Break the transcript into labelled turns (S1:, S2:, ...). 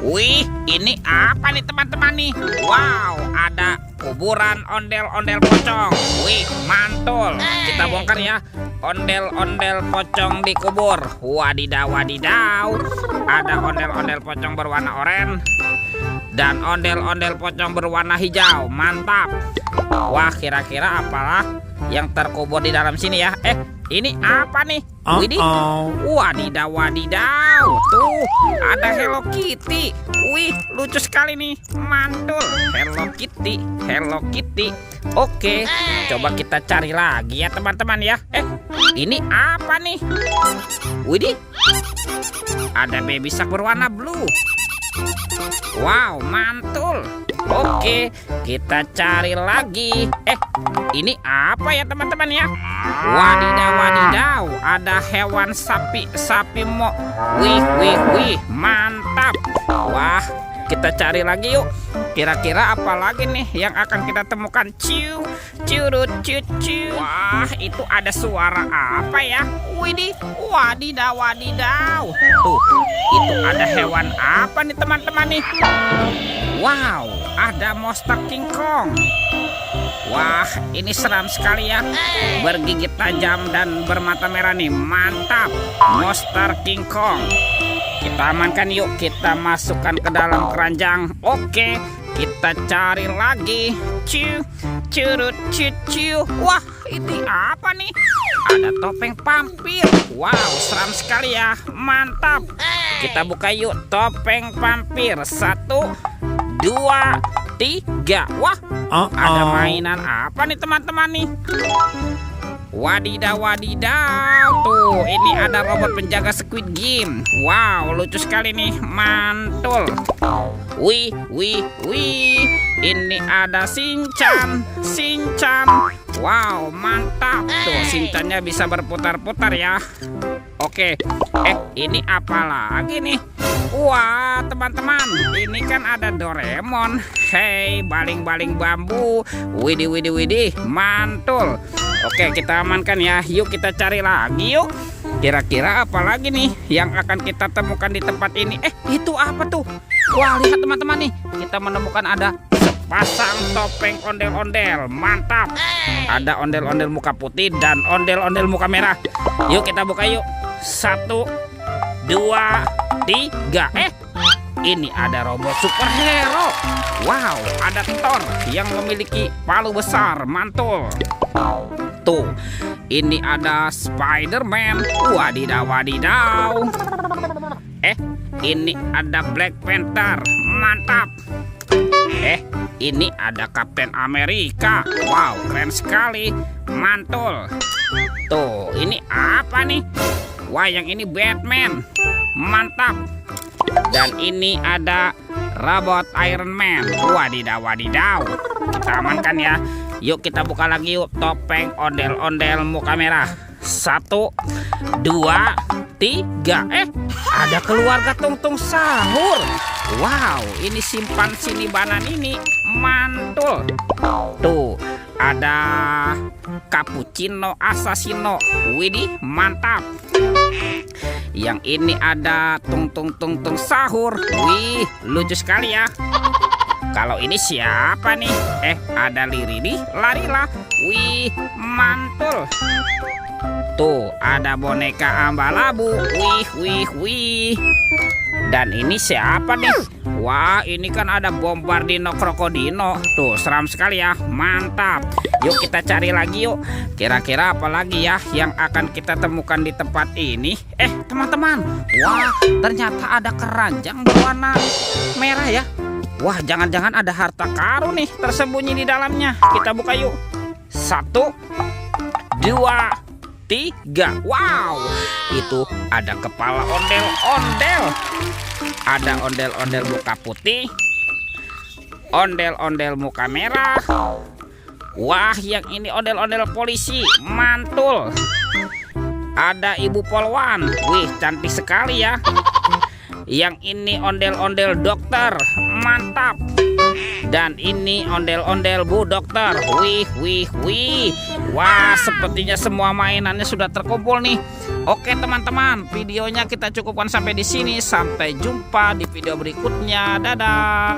S1: Wih, ini apa nih teman-teman nih? Wow, ada kuburan ondel-ondel pocong. Wih, mantul. Kita bongkar ya. Ondel-ondel pocong dikubur. Wadidaw, wadidaw. Ada ondel-ondel pocong berwarna oranye dan ondel-ondel pocong berwarna hijau. Mantap. Wah, kira-kira apalah yang terkubur di dalam sini ya? Ini apa nih? Widih. Wadidaw, wadidaw. Tuh, ada Hello Kitty. Wih, lucu sekali nih. Mantul. Hello Kitty, Hello Kitty. Oke, coba kita cari lagi ya teman-teman ya. Ini apa nih? Widih. Ada baby shark berwarna blue. Wow, mantul. Oke, kita cari lagi. Ini apa ya teman-teman ya? Wadidaw, wadidaw. Ada hewan sapi mo. Wih, mantap. Wah, kita cari lagi yuk. Kira-kira apa lagi nih yang akan kita temukan? Curut. Wah, itu ada suara apa ya? Widih, wadidaw, wadidaw. Tuh, itu ada hewan apa nih teman-teman nih? Wow, ada monster King Kong. Wah, ini seram sekali ya. Bergigit tajam dan bermata merah nih. Mantap, monster King Kong. Kita amankan yuk, kita masukkan ke dalam keranjang. Oke, kita cari lagi. Curut. Wah, ini apa nih? Ada topeng vampir. Wow, seram sekali ya. Mantap. Kita buka yuk topeng vampir. 1, 2, 3. Wah, ada mainan apa nih teman-teman nih? Wadidaw, wadidaw. Tuh, ini ada robot penjaga Squid Game. Wow, lucu sekali nih. Mantul. Wih. Ini ada Shinchan. Wow, mantap. Tuh, Shinchannya bisa berputar-putar ya. Oke. Ini apa lagi nih? Wah, teman-teman, ini kan ada Doraemon. Hei, baling-baling bambu. Widih, mantul. Oke, kita amankan ya. Yuk kita cari lagi yuk. Kira-kira apa lagi nih yang akan kita temukan di tempat ini? Itu apa tuh? Wah, lihat teman-teman nih. Kita menemukan ada sepasang topeng ondel-ondel. Mantap. Ada ondel-ondel muka putih dan ondel-ondel muka merah. Yuk kita buka yuk. 1, 2, 3. Ini ada robot superhero. Wow, ada Thor yang memiliki palu besar. Mantul. Tuh, ini ada Spider-Man. Wadidaw, wadidaw. Ini ada Black Panther. Mantap. Ini ada Kapten Amerika. Wow, keren sekali. Mantul. Tuh, ini apa nih? Wah, yang ini Batman. Mantap. Dan ini ada robot Iron Man. Wadidaw, wadidaw. Kita amankan ya. Yuk kita buka lagi yuk topeng ondel-ondel muka merah. 1, 2, 3. Ada keluarga Tung Sahur. Wow, ini simpan sini banan ini. Mantul. Tuh, ada Cappuccino Assassino. Widih, mantap. Yang ini ada Tung Sahur. Wih, lucu sekali ya. Kalau ini siapa nih? Ada Lirili, Larila. Wih, mantul. Tuh, ada boneka Ambalabu. Wih. Dan ini siapa nih? Wah, ini kan ada Bombardino Krokodino. Tuh, seram sekali ya. Mantap. Yuk kita cari lagi yuk. Kira-kira apa lagi ya yang akan kita temukan di tempat ini? Teman-teman. Wah, ternyata ada keranjang berwarna merah ya. Wah, jangan-jangan ada harta karun nih tersembunyi di dalamnya. Kita buka yuk. 1, 2, 3. Wow, itu ada kepala ondel-ondel. Ada ondel-ondel muka putih, ondel-ondel muka merah. Wah, yang ini ondel-ondel polisi. Mantul. Ada ibu polwan. Wih, cantik sekali ya. Yang ini ondel-ondel dokter. Mantap. Dan ini ondel-ondel Bu Dokter. Wih. Wah, sepertinya semua mainannya sudah terkumpul nih. Oke teman-teman, videonya kita cukupkan sampai di sini. Sampai jumpa di video berikutnya. Dadah.